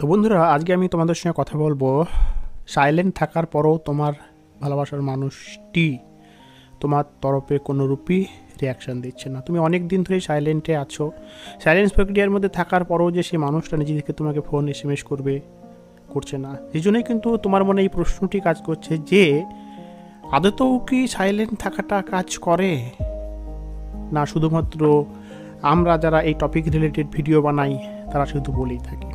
তো বন্ধুরা, আজকে আমি তোমাদের সঙ্গে কথা বলবো সাইলেন্ট থাকার পরও তোমার ভালোবাসার মানুষটি তোমার তরফে কোনো রূপই রিয়াকশান দিচ্ছে না। তুমি অনেক দিন ধরেই সাইলেন্টে আছো। সাইলেন্স প্রক্রিয়ার মধ্যে থাকার পরও যে সেই মানুষটা নিজে থেকে তোমাকে ফোন SMS করছে না, এই জন্যই কিন্তু তোমার মনে এই প্রশ্নটি কাজ করছে যে আদতেও কি সাইলেন্ট থাকাটা কাজ করে, না শুধুমাত্র আমরা যারা এই টপিক রিলেটেড ভিডিও বানাই তারা শুধু বলেই থাকি।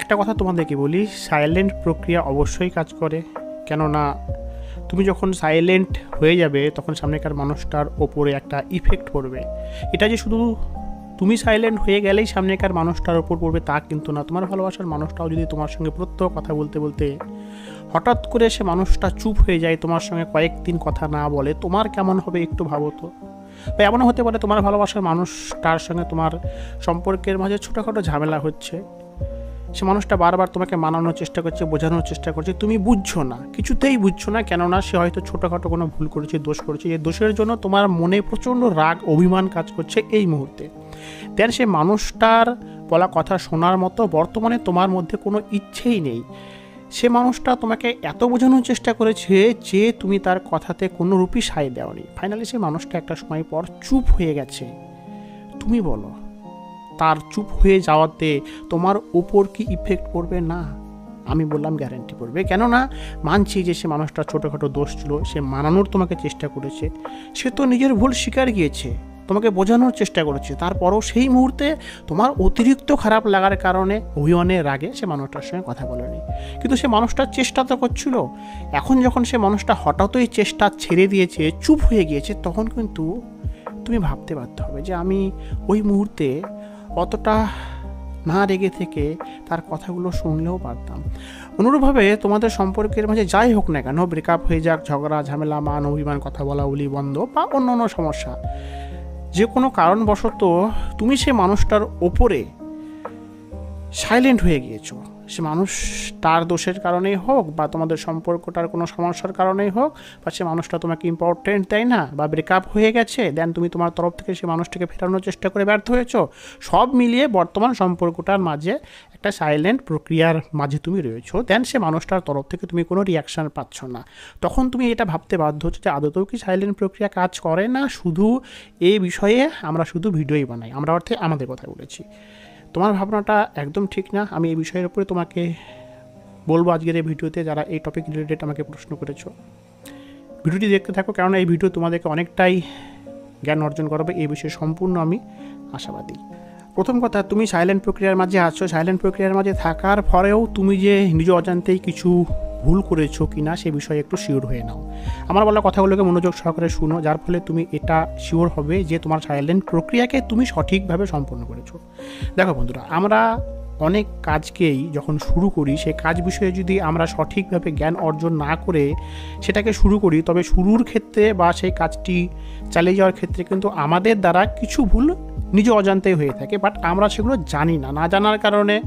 একটা কথা তোমাদেরকে বলি, সাইলেন্ট প্রক্রিয়া অবশ্যই কাজ করে। কেননা তুমি যখন সাইলেন্ট হয়ে যাবে তখন সামনেকার মানুষটার ওপরে একটা ইফেক্ট পড়বে। এটা যে শুধু তুমি সাইলেন্ট হয়ে গেলেই সামনেকার মানুষটার ওপর পড়বে তা কিন্তু না। তোমার ভালোবাসার মানুষটাও যদি তোমার সঙ্গে প্রত্যহ কথা বলতে বলতে হঠাৎ করে সে মানুষটা চুপ হয়ে যায়, তোমার সঙ্গে কয়েকদিন কথা না বলে, তোমার কেমন হবে একটু ভাবো তো। বা এমনও হতে পারে তোমার ভালোবাসার মানুষটার সঙ্গে তোমার সম্পর্কের মাঝে ছোটোখাটো ঝামেলা হচ্ছে, সে মানুষটা বারবার তোমাকে মানানোর চেষ্টা করছে, বোঝানোর চেষ্টা করছে, তুমি বুঝছো না, কিছুতেই বুঝছো না। কেননা সে হয়তো ছোটোখাটো কোনো ভুল করেছে, দোষ করেছে, এই দোষের জন্য তোমার মনে প্রচণ্ড রাগ অভিমান কাজ করছে এই মুহূর্তে। দেন সে মানুষটার বলা কথা শোনার মতো বর্তমানে তোমার মধ্যে কোনো ইচ্ছেই নেই। সে মানুষটা তোমাকে এত বোঝানোর চেষ্টা করেছে যে তুমি তার কথাতে কোনো রূপই সায় দেওনি। ফাইনালি সে মানুষটা একটা সময় পর চুপ হয়ে গেছে। তুমি বলো, তার চুপ হয়ে যাওয়াতে তোমার ওপর কি ইফেক্ট পড়বে? না, আমি বললাম গ্যারান্টি পড়বে। কেননা মানছি যে সে মানুষটা ছোটোখাটো দোষ ছিল, সে মানানোর তোমাকে চেষ্টা করেছে, সে তো নিজের ভুল স্বীকার গিয়েছে, তোমাকে বোঝানোর চেষ্টা করেছে। তারপরও সেই মুহূর্তে তোমার অতিরিক্ত খারাপ লাগার কারণে অভিমানের রাগে সে মানুষটার সঙ্গে কথা বলেনি। কিন্তু সে মানুষটার চেষ্টা তো করছিল। এখন যখন সে মানুষটা হঠাৎই চেষ্টা ছেড়ে দিয়েছে, চুপ হয়ে গিয়েছে, তখন কিন্তু তুমি ভাবতে বাধ্য হবে যে আমি ওই মুহূর্তে অতটা না রেগে থেকে তার কথাগুলো শুনলেও পারতাম। অনুরূপভাবে তোমাদের সম্পর্কের মাঝে যাই হোক না কেন, ব্রেকআপ হয়ে যাক, ঝগড়া ঝামেলা, মান অভিমান, কথা বলা বলি বন্ধ বা অন্য অন্য সমস্যা, যে কোনো কারণবশত তুমি সে মানুষটার ওপরে সাইলেন্ট হয়ে গিয়েছো, সে মানুষ তার দোষের কারণেই হোক বা তোমাদের সম্পর্কটার কোনো সমস্যার কারণেই হোক, বা সে মানুষটা তোমাকে ইম্পর্টেন্ট দেয় না, বা ব্রেকআপ হয়ে গেছে, দেন তুমি তোমার তরফ থেকে সে মানুষটাকে ফেরানোর চেষ্টা করে ব্যর্থ হয়েছো, সব মিলিয়ে বর্তমান সম্পর্কটার মাঝে একটা সাইলেন্ট প্রক্রিয়ার মাঝে তুমি রয়েছো। দেন সে মানুষটার তরফ থেকে তুমি কোনো রিয়াকশান পাচ্ছ না। তখন তুমি এটা ভাবতে বাধ্য হচ্ছে যে আদতেও কি সাইলেন্ট প্রক্রিয়া কাজ করে, না শুধু এই বিষয়ে আমরা শুধু ভিডিওই বানাই, আমরা অর্থে আমাদের কথা বলেছি। তোমার ভাবনাটা একদম ঠিক না। আমি এই বিষয়ের উপরে তোমাকে বলবো আজকের এই ভিডিওতে, যারা এই টপিক রিলেটেড আমাকে প্রশ্ন করেছো। ভিডিওটি দেখতে থাকো, কারণ এই ভিডিও তোমাদেরকে অনেকটাই জ্ঞান অর্জন করবে, এই বিষয়ে সম্পূর্ণ আমি আশাবাদী। প্রথম কথা, তুমি সাইলেন্ট প্রক্রিয়ার মাঝে আছো। সাইলেন্ট প্রক্রিয়ার মাঝে থাকার পরেও তুমি যে নিজ অজান্তেই কিছু ভুল করেছো কি না সে বিষয়ে একটু শিওর হয়ে নাও। আমার বলা কথাগুলোকে মনোযোগ সহকারে শুনো, যার ফলে তুমি এটা শিওর হবে যে তোমার সাইলেন্ট প্রক্রিয়াকে তুমি সঠিকভাবে সম্পন্ন করেছো। দেখো বন্ধুরা, আমরা অনেক কাজকেই যখন শুরু করি, সেই কাজ বিষয়ে যদি আমরা সঠিকভাবে জ্ঞান অর্জন না করে সেটাকে শুরু করি, তবে শুরুর ক্ষেত্রে বা সেই কাজটি চালিয়ে যাওয়ার ক্ষেত্রে কিন্তু আমাদের দ্বারা কিছু ভুল নিজ অজান্তেই হয়ে থাকে, বাট আমরা সেগুলো জানি না। না জানার কারণে,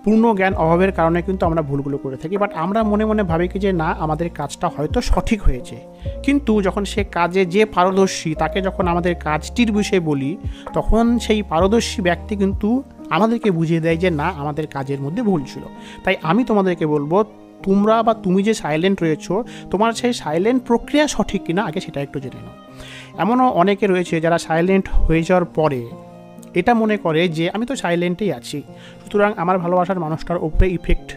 পূর্ণ জ্ঞান অভাবের কারণে কিন্তু আমরা ভুলগুলো করে থাকি। বাট আমরা মনে মনে ভাবি কি যে না, আমাদের কাজটা হয়তো সঠিক হয়েছে। কিন্তু যখন সে কাজে যে পারদর্শী, তাকে যখন আমাদের কাজটির বিষয়ে বলি, তখন সেই পারদর্শী ব্যক্তি কিন্তু আমাদেরকে বুঝিয়ে দেয় যে না, আমাদের কাজের মধ্যে ভুল ছিল। তাই আমি তোমাদেরকে বলবো, তোমরা বা তুমি যে সাইলেন্ট রয়েছো, তোমার সেই সাইলেন্ট প্রক্রিয়া সঠিক কিনা আগে সেটা একটু জেনে নাও। এমনও অনেকে রয়েছে যারা সাইলেন্ট হয়ে যাওয়ার পরে এটা মনে করে যে আমি তো সাইলেন্টেই আছি, সুতরাং আমার ভালোবাসার মানুষটার উপরে ইফেক্ট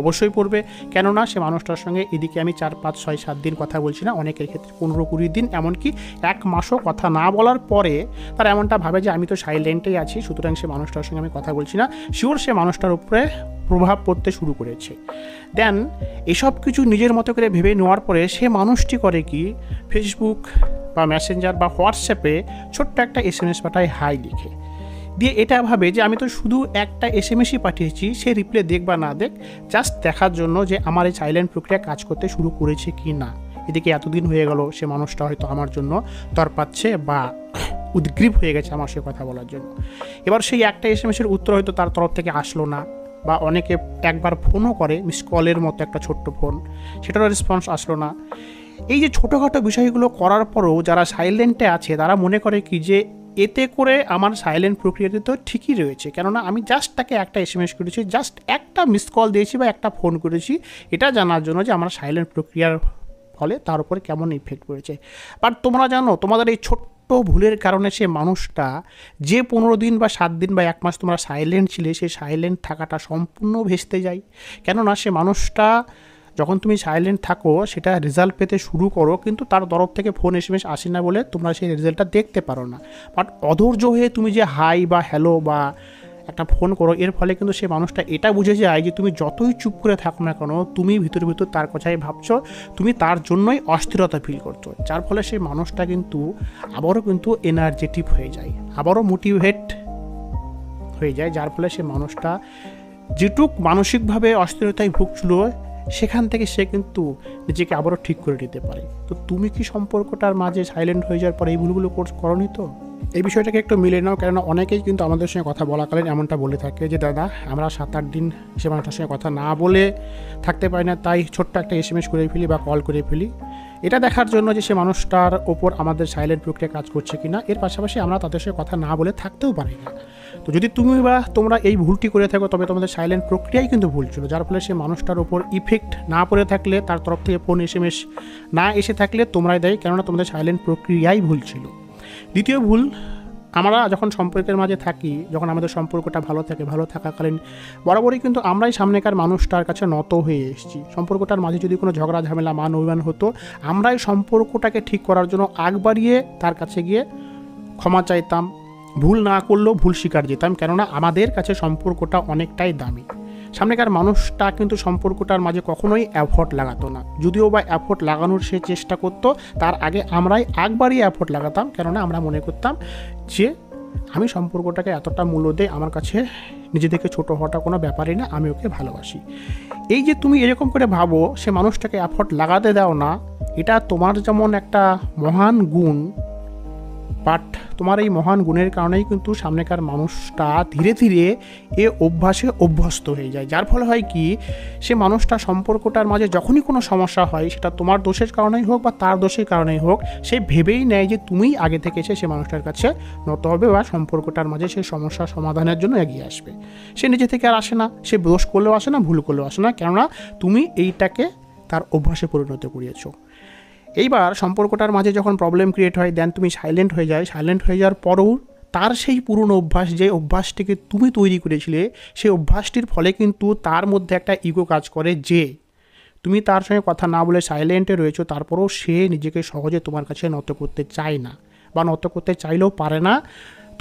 অবশ্যই পড়বে। কেননা সে মানুষটার সঙ্গে এদিকে আমি 4, 5, 6, 7 দিন কথা বলছি না, অনেকের ক্ষেত্রে 15, 20 দিন, এমনকি 1 মাসও কথা না বলার পরে তারা এমনটা ভাবে যে আমি তো সাইলেন্টেই আছি, সুতরাং সে মানুষটার সঙ্গে আমি কথা বলছি না। শিওর সে মানুষটার উপরে প্রভাব পড়তে শুরু করেছে। দেন এসব কিছু নিজের মতো করে ভেবে নেওয়ার পরে সে মানুষটি করে কি, ফেসবুক বা মেসেঞ্জার বা হোয়াটসঅ্যাপে ছোট্ট একটা SMS পাঠায়, হাই লিখে দিয়ে এটা ভাবে যে আমি তো শুধু একটা SMSই পাঠিয়েছি, সে রিপ্লাই দেখ বা না দেখ, জাস্ট দেখার জন্য যে আমার এই সাইলেন্ট প্রক্রিয়া কাজ করতে শুরু করেছে কি না। এদিকে এতদিন হয়ে গেল, সে মানুষটা হয়তো আমার জন্য তরপাচ্ছে বা উদ্গ্রীব হয়ে গেছে আমার সে কথা বলার জন্য। এবার সেই একটা SMS-এর উত্তর হয়তো তার তরফ থেকে আসলো না, বা অনেকে একবার ফোনও করে, মিস কলের মতো একটা ছোট্ট ফোন, সেটারও রেসপন্স আসলো না। এই যে ছোটোখাটো বিষয়গুলো করার পরও যারা সাইলেন্টে আছে তারা মনে করে কি যে এতে করে আমার সাইলেন্ট প্রক্রিয়াতে তো ঠিকই রয়েছে, কেননা আমি জাস্ট তাকে একটা এসএমএস করেছি, জাস্ট একটা মিস কল দিয়েছি বা একটা ফোন করেছি এটা জানার জন্য যে আমার সাইলেন্ট প্রক্রিয়ার ফলে তার উপরে কেমন ইফেক্ট পড়েছে। বাট তোমরা জানো তোমাদের এই ছোট্ট ভুলের কারণে সে মানুষটা যে 15 দিন বা 7 দিন বা 1 মাস তোমরা সাইলেন্ট ছিলে, সেই সাইলেন্ট থাকাটা সম্পূর্ণ ভেস্তে যায়। কেননা সে মানুষটা যখন তুমি সাইলেন্ট থাকো সেটা রেজাল্ট পেতে শুরু করো, কিন্তু তার তরফ থেকে ফোন এসএমএস আসে না বলে তোমরা সেই রেজাল্টটা দেখতে পারো না। বাট অধৈর্য হয়ে তুমি যে হাই বা হ্যালো বা একটা ফোন করো, এর ফলে কিন্তু সে মানুষটা এটা বুঝে যায় যে তুমি যতই চুপ করে থাকো না কেন, তুমি ভিতরে ভিতর তার কথাই ভাবছো, তুমি তার জন্যই অস্থিরতা ফিল করছো, যার ফলে সেই মানুষটা কিন্তু আবারও কিন্তু এনার্জেটিক হয়ে যায়, আবারও মোটিভেট হয়ে যায়, যার ফলে সে মানুষটা যেটুক মানসিকভাবে অস্থিরতায় ভুগছিল সেখান থেকে সে কিন্তু নিজেকে আবারও ঠিক করে নিতে পারে। তো তুমি কি সম্পর্কটার মাঝে সাইলেন্ট হয়ে যাওয়ার পর এই ভুলগুলো করনি? তো এই বিষয়টাকে একটু মিলে নাও, কেননা অনেকেই কিন্তু আমাদের সঙ্গে কথা বলাকালীন এমনটা বলে থাকে যে দাদা আমরা 7-8 দিন সে মানুষটার সঙ্গে কথা না বলে থাকতে পারি না, তাই ছোট্ট একটা এসএমএস করে ফেলি বা কল করে ফেলি, এটা দেখার জন্য যে সে মানুষটার ওপর আমাদের সাইলেন্ট প্রক্রিয়া কাজ করছে কিনা। এর পাশাপাশি আমরা তাদের সঙ্গে কথা না বলে থাকতেও পারি না। তো যদি তুমি বা তোমরা এই ভুলটি করে থাকো তবে তোমাদের সাইলেন্ট প্রক্রিয়াই কিন্তু ভুল ছিল, যার ফলে সে মানুষটার ওপর ইফেক্ট না পড়ে থাকলে, তার তরফ থেকে ফোন এসএমএস না এসে থাকলে তোমরাই দায়ী, কেননা তোমাদের সাইলেন্ট প্রক্রিয়াই ভুল ছিল। দ্বিতীয় ভুল, আমরা যখন সম্পর্কের মাঝে থাকি, যখন আমাদের সম্পর্কটা ভালো থাকে, ভালো থাকাকালীন বরাবরই কিন্তু আমরাই সামনেকার মানুষটার কাছে নত হয়ে এসেছি। সম্পর্কটার মাঝে যদি কোনো ঝগড়া ঝামেলা মান অভিমান হতো, আমরাই সম্পর্কটাকে ঠিক করার জন্য আগ বাড়িয়ে তার কাছে গিয়ে ক্ষমা চাইতাম, ভুল না করলেও ভুল স্বীকার যেতাম, কেননা আমাদের কাছে সম্পর্কটা অনেকটাই দামি। সামনেকার মানুষটা কিন্তু সম্পর্কটার মাঝে কখনোই এফোর্ট লাগাতো না, যদিও বা এফোর্ট লাগানোর সে চেষ্টা করতো, তার আগে আমরাই আগ বাড়িয়ে এফোর্ট লাগাতাম, কেননা আমরা মনে করতাম যে আমি সম্পর্কটাকে এতটা মূল্য দেই, আমার কাছে নিজে থেকে ছোটো হওয়াটা কোনো ব্যাপারই না, আমি ওকে ভালোবাসি। এই যে তুমি এরকম করে ভাবো, সে মানুষটাকে এফোর্ট লাগাতে দাও না, এটা তোমার যেমন একটা মহান গুণ, বাট তোমার এই মহান গুণের কারণেই কিন্তু সামনেকার মানুষটা ধীরে ধীরে এ অভ্যাসে অভ্যস্ত হয়ে যায়, যার ফলে হয় কি, সে মানুষটা সম্পর্কটার মাঝে যখনই কোনো সমস্যা হয়, সেটা তোমার দোষের কারণেই হোক বা তার দোষের কারণেই হোক, সে ভেবেই নেয় যে তুমিই আগে থেকে এসে সে মানুষটার কাছে নত হবে বা সম্পর্কটার মাঝে সে সমস্যা সমাধানের জন্য এগিয়ে আসবে। সে নিজে থেকে আর আসে না, সে দোষ করলেও আসে না, ভুল করলেও আসে না, কেননা তুমি এইটাকে তার অভ্যাসে পরিণত করিয়েছো। এইবার সম্পর্কটার মাঝে যখন প্রবলেম ক্রিয়েট হয়, দেন তুমি সাইলেন্ট হয়ে যায়, সাইলেন্ট হয়ে যাওয়ার পরেও তার সেই পুরনো অভ্যাস, যে অভ্যাসটিকে তুমি তৈরি করেছিলে, সেই অভ্যাসটির ফলে কিন্তু তার মধ্যে একটা ইগো কাজ করে, যে তুমি তার সঙ্গে কথা না বলে সাইলেন্টে রয়েছো, তারপরেও সে নিজেকে সহজে তোমার কাছে নত করতে চায় না, বা নত করতে চাইলেও পারে না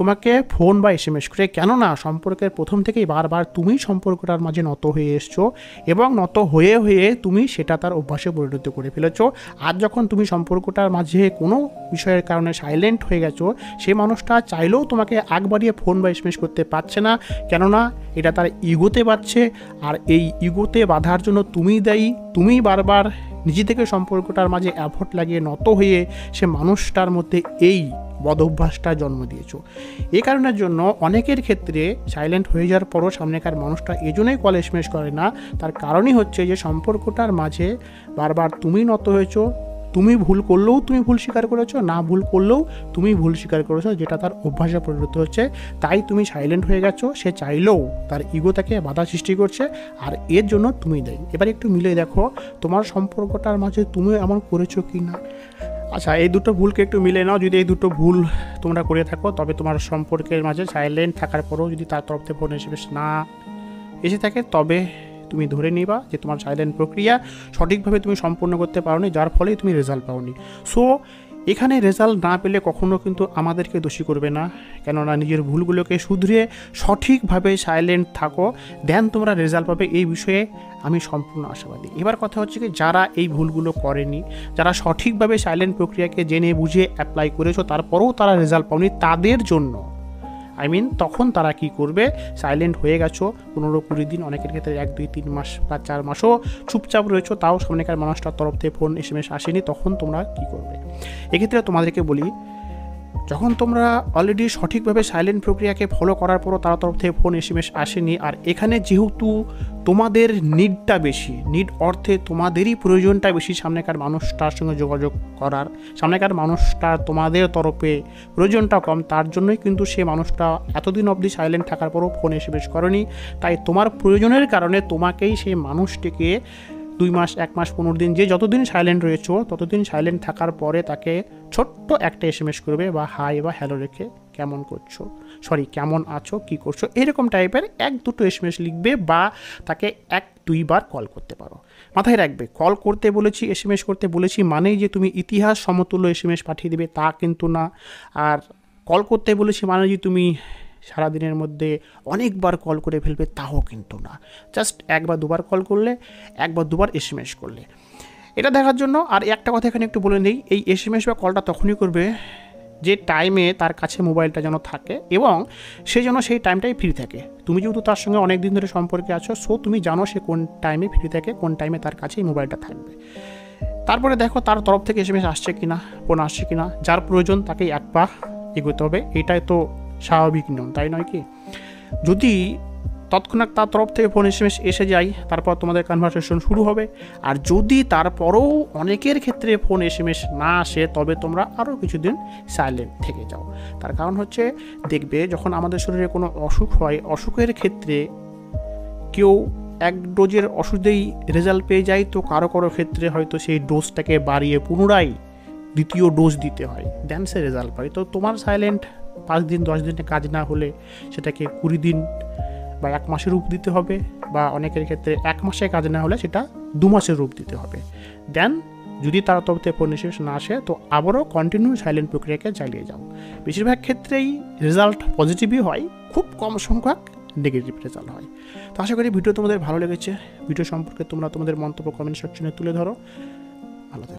তোমাকে ফোন বা এসএমএস করে, কেননা সম্পর্কের প্রথম থেকেই বারবার তুমি সম্পর্কটার মাঝে নত হয়ে এসছো, এবং নত হয়ে হয়ে তুমি সেটা তার অভ্যাসে পরিণত করে ফেলেছো। আর যখন তুমি সম্পর্কটার মাঝে কোনো বিষয়ের কারণে সাইলেন্ট হয়ে গেছো, সে মানুষটা চাইলেও তোমাকে আগ বাড়িয়ে ফোন বা এসএমএস করতে পারছে না, কেননা এটা তার ইগোতে বাঁধছে, আর এই ইগোতে বাঁধার জন্য তুমিই দায়ী। তুমি বারবার নিজে থেকে সম্পর্কটার মাঝে এফোর্ট লাগিয়ে নত হয়ে সে মানুষটার মধ্যে এই বদ অভ্যাসটা জন্ম দিয়েছো। এই কারণের জন্য অনেকের ক্ষেত্রে সাইলেন্ট হয়ে যাওয়ার পরও সামনেকার মানুষটা এজন্যই কল এসএমএস করে না, তার কারণই হচ্ছে যে সম্পর্কটার মাঝে বারবার তুমি নত হয়েছো, তুমি ভুল করলেও তুমি ভুল স্বীকার করেছো, না ভুল করলেও তুমি ভুল স্বীকার করেছো, যেটা তার অভ্যাসে পরিণত হচ্ছে, তাই তুমি সাইলেন্ট হয়ে গেছো। সে চাইলেও তার ইগো তাকে বাধা সৃষ্টি করছে, আর এর জন্য তুমি দেয়। এবার একটু মিলে দেখো তোমার সম্পর্কটার মাঝে তুমি এমন করেছো কি না। আচ্ছা, এই দুটো ভুলকে একটু মিলে নাও। যদি এই দুটো ভুল তোমরা করে থাকো, তবে তোমার সম্পর্কের মাঝে সাইলেন্ট থাকার পরেও যদি তার তরফ থেকে ফোন এসএমএস না এসে থাকে, তবে তুমি ধরে নিবা যে তোমার সাইলেন্ট প্রক্রিয়া সঠিকভাবে তুমি সম্পূর্ণ করতে পারোনি, যার ফলেই তুমি রেজাল্ট পাওনি। সো এখানে রেজাল্ট না পেলে কখনো কিন্তু আমাদেরকে দোষী করবে না, কেননা নিজের ভুলগুলোকে শুধরে সঠিকভাবে সাইলেন্ট থাকো, দেন তোমরা রেজাল্ট পাবে, এই বিষয়ে আমি সম্পূর্ণ আশাবাদী। এবার কথা হচ্ছে কি, যারা এই ভুলগুলো করেনি, যারা সঠিকভাবে সাইলেন্ট প্রক্রিয়াকে জেনে বুঝে অ্যাপ্লাই করেছো, তারপরেও তারা রেজাল্ট পাওনি, তাদের জন্য তখন তারা কি করবে, সাইলেন্ট হয়ে গেছো 15-20 দিন, অনেকের ক্ষেত্রে 1-2-3 মাস বা 4 মাসও চুপচাপ রয়েছো, তাও সামনেকার মানুষটার তরফ থেকে ফোন এসএমএস আসেনি, তখন তোমরা কি করবে। এক্ষেত্রে তোমাদেরকে বলি, যখন তোমরা অলরেডি সঠিকভাবে সাইলেন্ট প্রক্রিয়াকে ফলো করার পরও তার তরফ থেকে ফোন এসএমএস আসেনি, আর এখানে যেহেতু তোমাদের নিডটা বেশি, নিড অর্থে তোমাদেরই প্রয়োজনটা বেশি সামনেকার মানুষটার সঙ্গে যোগাযোগ করার, সামনেকার মানুষটা তোমাদের তরফে প্রয়োজনটা কম, তার জন্যই কিন্তু সে মানুষটা এতদিন অবধি সাইলেন্ট থাকার পরও ফোন এসএমএস করেনি। তাই তোমার প্রয়োজনের কারণে তোমাকেই সেই মানুষটিকে 2 মাস, 1 মাস, 15 দিন, যে যতদিন সাইলেন্ট রয়েছো ততদিন সাইলেন্ট থাকার পরে তাকে ছোট্ট একটা এসএমএস করবে বা হাই বা হ্যালো রেখে কেমন করছো, কেমন আছো, কী করছো, এরকম টাইপের 1-2 এসএমএস লিখবে বা তাকে 1-2 বার কল করতে পারো। মাথায় রাখবে, কল করতে বলেছি, এসএমএস করতে বলেছি মানেই যে তুমি ইতিহাস সমতুল্য এসএমএস পাঠিয়ে দেবে তা কিন্তু না। আর কল করতে বলেছি মানে যে তুমি সারাদিনের মধ্যে অনেকবার কল করে ফেলবে তাও কিন্তু না। জাস্ট 1 বা 2 বার কল করলে, 1 বা 2 বার এসএমএস করলে, এটা দেখার জন্য। আর একটা কথা এখানে একটু বলে নেই, এই এসএমএস বা কলটা তখনই করবে যে টাইমে তার কাছে মোবাইলটা যেন থাকে এবং সে যেন সেই টাইমটাই ফ্রি থাকে। তুমি যেহেতু তার সঙ্গে অনেক দিন ধরে সম্পর্কে আছো, সো তুমি জানো সে কোন টাইমে ফ্রি থাকে, কোন টাইমে তার কাছে এই মোবাইলটা থাকবে। তারপরে দেখো তার তরফ থেকে এসএমএস আসছে কিনা, ফোন আসছে কিনা, যার প্রয়োজন তাকে 1 পা এগোতে হবে। এটাই তো স্বাভাবিক নিয়ম, তাই নয় কি? যদি তৎক্ষণাৎ তার তরফ থেকে ফোন এসএমএস এসে যায়, তারপর তোমাদের কনভারসেশন শুরু হবে। আর যদি তারপরেও অনেকের ক্ষেত্রে ফোন এসএমএস না আসে, তবে তোমরা আরও কিছুদিন সাইলেন্ট থেকে যাও। তার কারণ হচ্ছে, দেখবে যখন আমাদের শরীরে কোনো অসুখ হয়, অসুখের ক্ষেত্রে কেউ 1 ডোজের ওষুধেই রেজাল্ট পেয়ে যায়, তো কারো কারো ক্ষেত্রে হয়তো সেই ডোজটাকে বাড়িয়ে পুনরায় 2য় ডোজ দিতে হয়, দেন সে রেজাল্ট পায়। তো তোমার সাইলেন্ট 5 দিন 10 দিনে কাজ না হলে সেটাকে 20 দিন বা 1 মাসের রূপ দিতে হবে, বা অনেকের ক্ষেত্রে 1 মাসে কাজ না হলে সেটা 2 মাসের রূপ দিতে হবে। দেন যদি তার তরফ থেকে ফোন এসএমএস না আসে, তো আবারও কন্টিনিউ সাইলেন্ট প্রক্রিয়াকে চালিয়ে যাও। বেশিরভাগ ক্ষেত্রেই রেজাল্ট পজিটিভই হয়, খুব কম সংখ্যক নেগেটিভ রেজাল্ট হয়। তো আশা করি ভিডিও তোমাদের ভালো লেগেছে। ভিডিও সম্পর্কে তোমরা তোমাদের মন্তব্য কমেন্ট সেকশনে তুলে ধরো। ভালো থাকো।